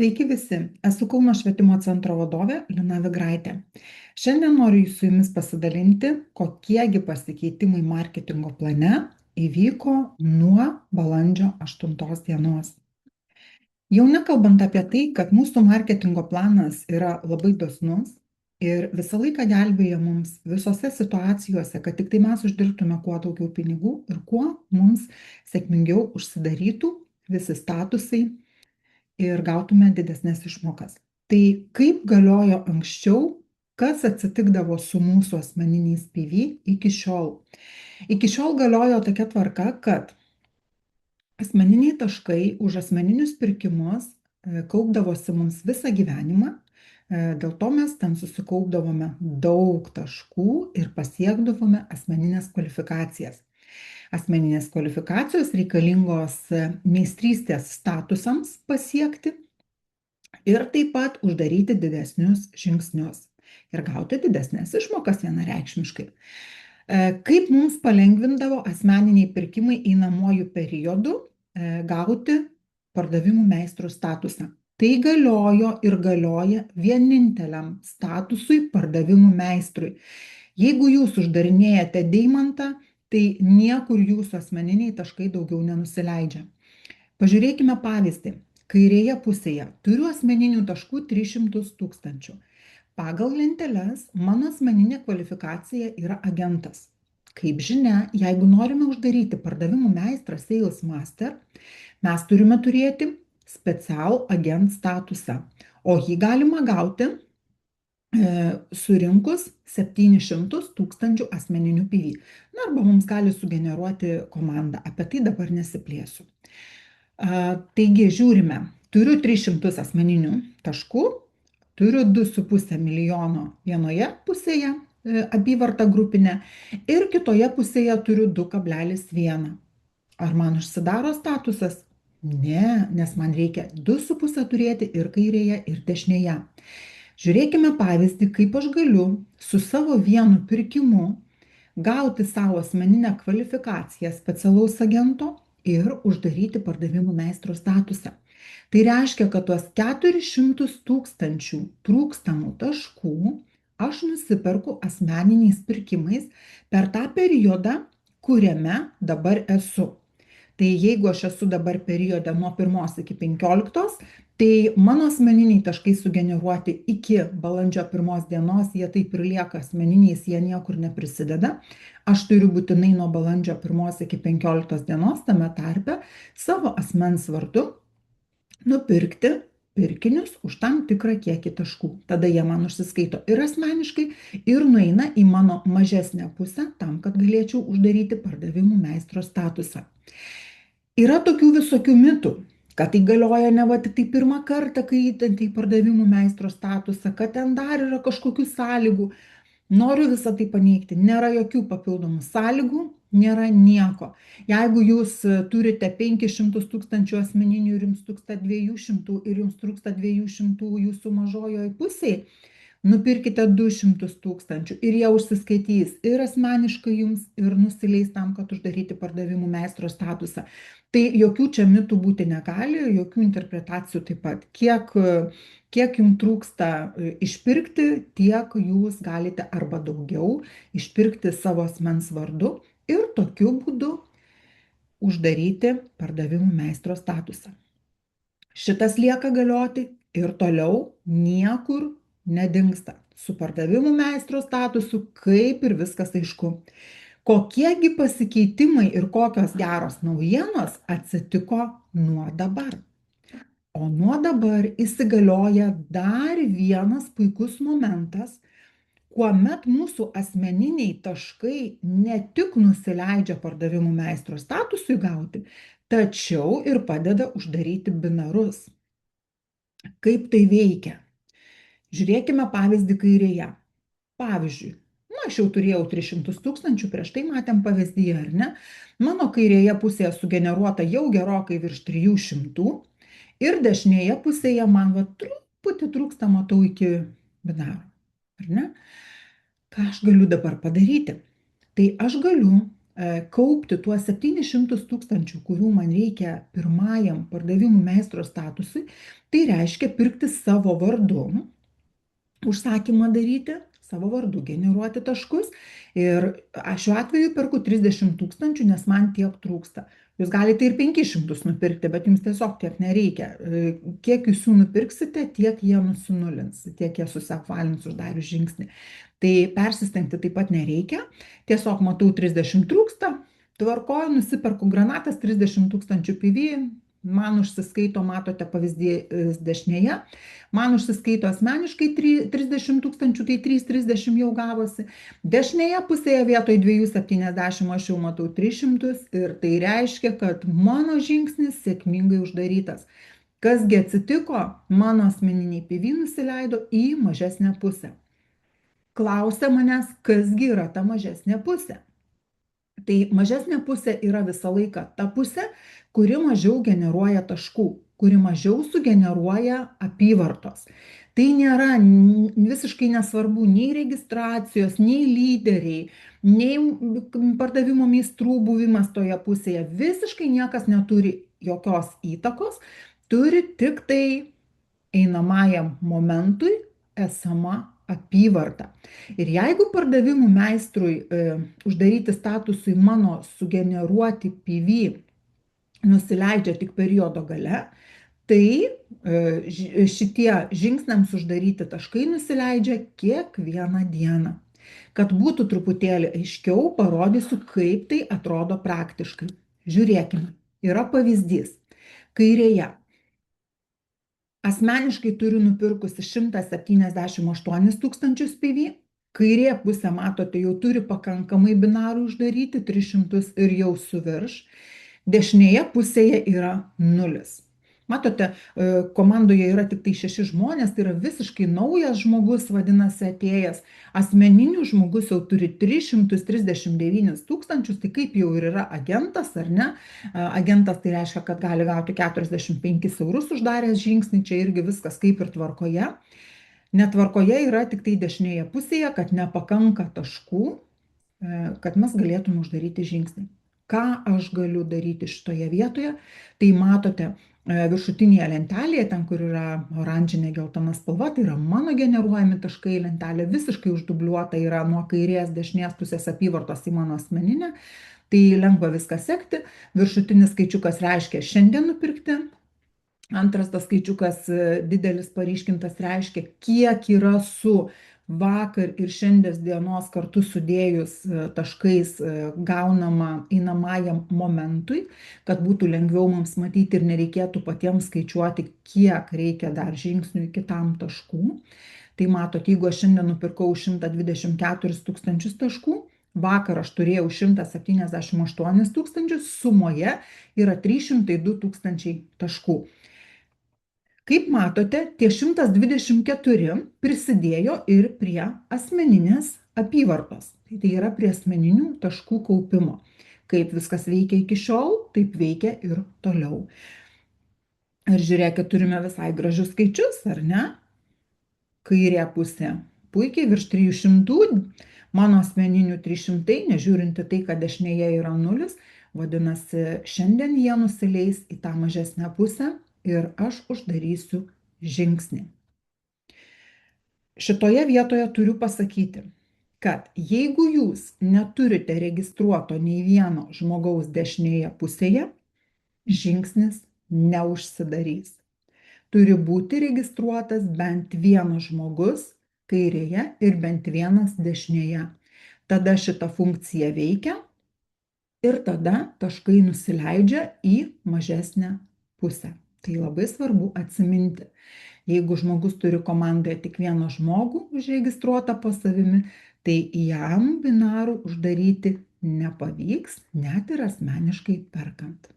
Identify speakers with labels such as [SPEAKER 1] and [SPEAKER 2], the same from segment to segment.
[SPEAKER 1] Sveiki visi, esu Kauno švietimo centro vadovė Lina Vigraitė. Šiandien noriu su jumis pasidalinti, kokiegi pasikeitimai marketingo plane įvyko nuo balandžio 8 dienos. Jau nekalbant apie tai, kad mūsų marketingo planas yra labai dosnus ir visą laiką gelbėja mums visose situacijose, kad tik tai mes uždirbtume kuo daugiau pinigų ir kuo mums sėkmingiau užsidarytų visi statusai ir gautume didesnes išmokas. Tai kaip galiojo anksčiau, kas atsitikdavo su mūsų asmeniniais PV iki šiol? Iki šiol galiojo tokia tvarka, kad asmeniniai taškai už asmeninius pirkimus kaupdavosi mums visą gyvenimą, dėl to mes ten susikaupdavome daug taškų ir pasiekdavome asmeninės kvalifikacijas. Asmeninės kvalifikacijos reikalingos meistrystės statusams pasiekti ir taip pat uždaryti didesnius žingsnius ir gauti didesnės išmokas vienareikšmiškai. Kaip mums palengvindavo asmeniniai pirkimai einamuoju periodu gauti pardavimų meistro statusą? Tai galiojo ir galioja vieninteliam statusui pardavimų meistrui. Jeigu jūs uždarinėjate deimantą, tai niekur jūsų asmeniniai taškai daugiau nenusileidžia. Pažiūrėkime pavyzdį. Kairėje pusėje turiu asmeninių taškų 300 000. Pagal lenteles mano asmeninė kvalifikacija yra agentas. Kaip žinia, jeigu norime uždaryti pardavimų meistrą Sales Master, mes turime turėti specialų agent statusą, o jį galima gauti surinkus 700 000 asmeninių PV. Na, arba mums gali sugeneruoti komandą, apie tai dabar nesiplėsiu. Taigi žiūrime, turiu 300 asmeninių taškų, turiu 2,5 milijono vienoje pusėje apyvartą grupinę ir kitoje pusėje turiu 2,1. Ar man užsidaro statusas? Ne, nes man reikia 2,5 turėti ir kairėje, ir dešinėje. Žiūrėkime pavyzdį, kaip aš galiu su savo vienu pirkimu gauti savo asmeninę kvalifikaciją specialaus agento ir uždaryti pardavimų meistro statusą. Tai reiškia, kad tuos 400 000 trūkstamų taškų aš nusiperku asmeniniais pirkimais per tą periodą, kuriame dabar esu. Tai jeigu aš esu dabar periode nuo 1 iki 15, tai mano asmeniniai taškai sugeneruoti iki balandžio 1 dienos, jie taip ir lieka asmeniniais, jie niekur neprisideda. Aš turiu būtinai nuo balandžio 1 iki 15 dienos tame tarpe savo asmens vardu nupirkti pirkinius už tam tikrą kiekį taškų. Tada jie man užsiskaito ir asmeniškai, ir nueina į mano mažesnę pusę tam, kad galėčiau uždaryti pardavimų meistro statusą. Yra tokių visokių mitų, kad tai galioja ne va tik tai pirmą kartą, kai įtanti į pardavimų meistro statusą, kad ten dar yra kažkokių sąlygų. Noriu visą tai paneigti. Nėra jokių papildomų sąlygų, nėra nieko. Jeigu jūs turite 500 000 asmeninių ir jums trūksta 200 ir jums trūksta 200 jūsų mažojoje pusėje, nupirkite 200 000 ir jie užsiskaitys ir asmeniškai jums ir nusileis tam, kad uždaryti pardavimų meistro statusą. Tai jokių čia mitų būti negali, jokių interpretacijų taip pat. Kiek jums trūksta išpirkti, tiek jūs galite arba daugiau išpirkti savo asmens vardu ir tokiu būdu uždaryti pardavimų meistro statusą. Šitas lieka galioti ir toliau niekur nedingsta. Su pardavimų meistro statusu kaip ir viskas aišku. Kokiegi pasikeitimai ir kokios geros naujienos atsitiko nuo dabar? O nuo dabar įsigalioja dar vienas puikus momentas, kuomet mūsų asmeniniai taškai ne tik nusileidžia pardavimų meistro statusui gauti, tačiau ir padeda uždaryti binarus. Kaip tai veikia? Žiūrėkime pavyzdį kairėje. Pavyzdžiui, aš jau turėjau 300 000, prieš tai matėm pavyzdyje, ar ne? Mano kairėje pusėje sugeneruota jau gerokai virš 300 ir dešinėje pusėje man truputį trūksta, matau, iki binaro, ar ne? Ką aš galiu dabar padaryti? Tai aš galiu kaupti tuos 700 tūkstančių, kurių man reikia pirmajam pardavimų meistro statusui, tai reiškia pirkti savo vardu, užsakymą daryti, savo vardu generuoti taškus. Ir aš šiuo atveju perku 30 tūkstančių, nes man tiek trūksta. Jūs galite ir 500 nupirkti, bet jums tiesiog tiek nereikia. Kiek jūs jų nupirksite, tiek jie nusinulins, tiek jie susiapvalins uždarius žingsnį. Tai persistengti taip pat nereikia. Tiesiog matau 30 trūksta, tvarkoju, nusiperku granatas 30 tūkstančių PV, man užsiskaito, matote pavyzdį dešinėje, man užsiskaito asmeniškai 30 tūkstančių, tai 3,30 jau gavosi. Dešinėje pusėje vietoj 2,70 aš jau matau 300 ir tai reiškia, kad mano žingsnis sėkmingai uždarytas. Kasgi atsitiko, mano asmeniniai PV nusileido į mažesnę pusę. Klausia manęs, kasgi yra ta mažesnė pusė. Tai mažesnė pusė yra visą laiką ta pusė, kuri mažiau generuoja taškų, kuri mažiau sugeneruoja apyvartos. Tai nėra visiškai nesvarbu nei registracijos, nei lyderiai, nei pardavimo meistrų buvimas toje pusėje. Visiškai niekas neturi jokios įtakos, turi tik tai einamajam momentui esama apyvarta. Ir jeigu pardavimų meistrui uždaryti statusui mano sugeneruoti PV nusileidžia tik periodo gale, tai šitie žingsniams uždaryti taškai nusileidžia kiekvieną dieną. Kad būtų truputėlį aiškiau, parodysiu, kaip tai atrodo praktiškai. Žiūrėkime, yra pavyzdys. Kairėje asmeniškai turiu nupirkusi 178 tūkstančius PV. Kairė pusė, matote, jau turi pakankamai binarų uždaryti, 300 ir jau suvirš. Dešinėje pusėje yra 0. Matote, komandoje yra tik tai 6 žmonės, tai yra visiškai naujas žmogus, vadinasi, atėjęs. Asmeninių žmogus jau turi 339 tūkstančius, tai kaip jau ir yra agentas, ar ne? Agentas tai reiškia, kad gali gauti 45 eurus uždaręs žingsnį, čia irgi viskas kaip ir tvarkoje. Netvarkoje yra tik tai dešinėje pusėje, kad nepakanka taškų, kad mes galėtume uždaryti žingsnį. Ką aš galiu daryti šitoje vietoje? Tai matote, viršutinėje lentelėje, ten kur yra oranžinė geltona spalva, tai yra mano generuojami taškai, lentelė visiškai uždubliuota yra nuo kairės dešinės pusės apyvartos į mano asmeninę, tai lengva viską sekti. Viršutinis skaičiukas reiškia šiandien nupirkti, antras tas skaičiukas didelis paryškintas reiškia, kiek yra su vakar ir šiandien dienos kartu sudėjus taškais gaunama einamajam momentui, kad būtų lengviau mums matyti ir nereikėtų patiems skaičiuoti, kiek reikia dar žingsnių iki tam taškų. Tai matot, jeigu aš šiandien nupirkau 124 tūkstančius taškų, vakar aš turėjau 178 tūkstančius, sumoje yra 302 tūkstančiai taškų. Kaip matote, tie 124 prisidėjo ir prie asmeninės apyvartos. Tai yra prie asmeninių taškų kaupimo. Kaip viskas veikia iki šiol, taip veikia ir toliau. Ir žiūrėkit, turime visai gražius skaičius, ar ne? Kairė pusė puikiai virš 300, mano asmeninių 300, nežiūrinti tai, kad dešinėje yra 0, vadinasi, šiandien jie nusileis į tą mažesnę pusę ir aš uždarysiu žingsnį. Šitoje vietoje turiu pasakyti, kad jeigu jūs neturite registruoto nei vieno žmogaus dešinėje pusėje, žingsnis neužsidarys. Turi būti registruotas bent vienas žmogus kairėje ir bent vienas dešinėje. Tada šita funkcija veikia ir tada taškai nusileidžia į mažesnę pusę. Tai labai svarbu atsiminti. Jeigu žmogus turi komandoje tik vieną žmogų užregistruotą po savimi, tai jam binarų uždaryti nepavyks, net ir asmeniškai perkant.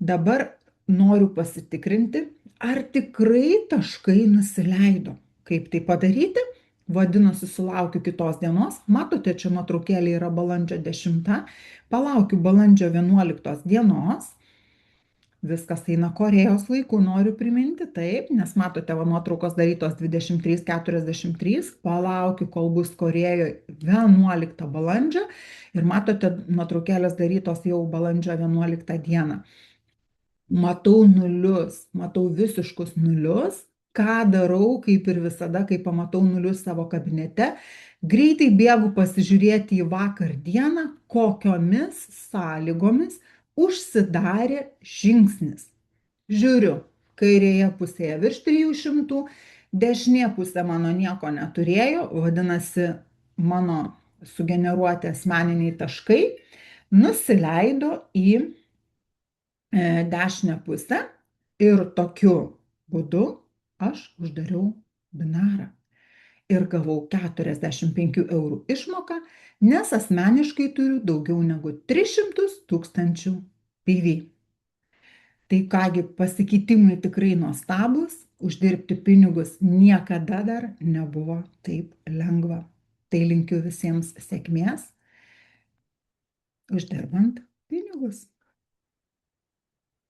[SPEAKER 1] Dabar noriu pasitikrinti, ar tikrai taškai nusileido. Kaip tai padaryti? Vadinasi, sulaukiu kitos dienos. Matote, čia nuotraukėlė yra balandžio 10. Palaukiu balandžio 11 dienos. Viskas eina Korėjos laiku, noriu priminti, taip, nes matote, va, nuotraukos darytos 23:43, palaukiu, kol bus Korėjoje 11 balandžio ir matote, nuotraukėlės darytos jau balandžio 11 dieną. Matau nulius, matau visiškus nulius. Ką darau, kaip ir visada, kai pamatau nulius savo kabinete, greitai bėgu pasižiūrėti į vakar dieną, kokiomis sąlygomis užsidarė žingsnis. Žiūriu, kairėje pusėje virš 300, dešinė pusė mano nieko neturėjo, vadinasi, mano sugeneruoti asmeniniai taškai nusileido į dešinę pusę ir tokiu būdu aš uždariau binarą ir gavau 45 eurų išmoką, nes asmeniškai turiu daugiau negu 300 tūkstančių PV. Tai kągi, pasikeitimai tikrai nuostabus, uždirbti pinigus niekada dar nebuvo taip lengva. Tai linkiu visiems sėkmės uždirbant pinigus.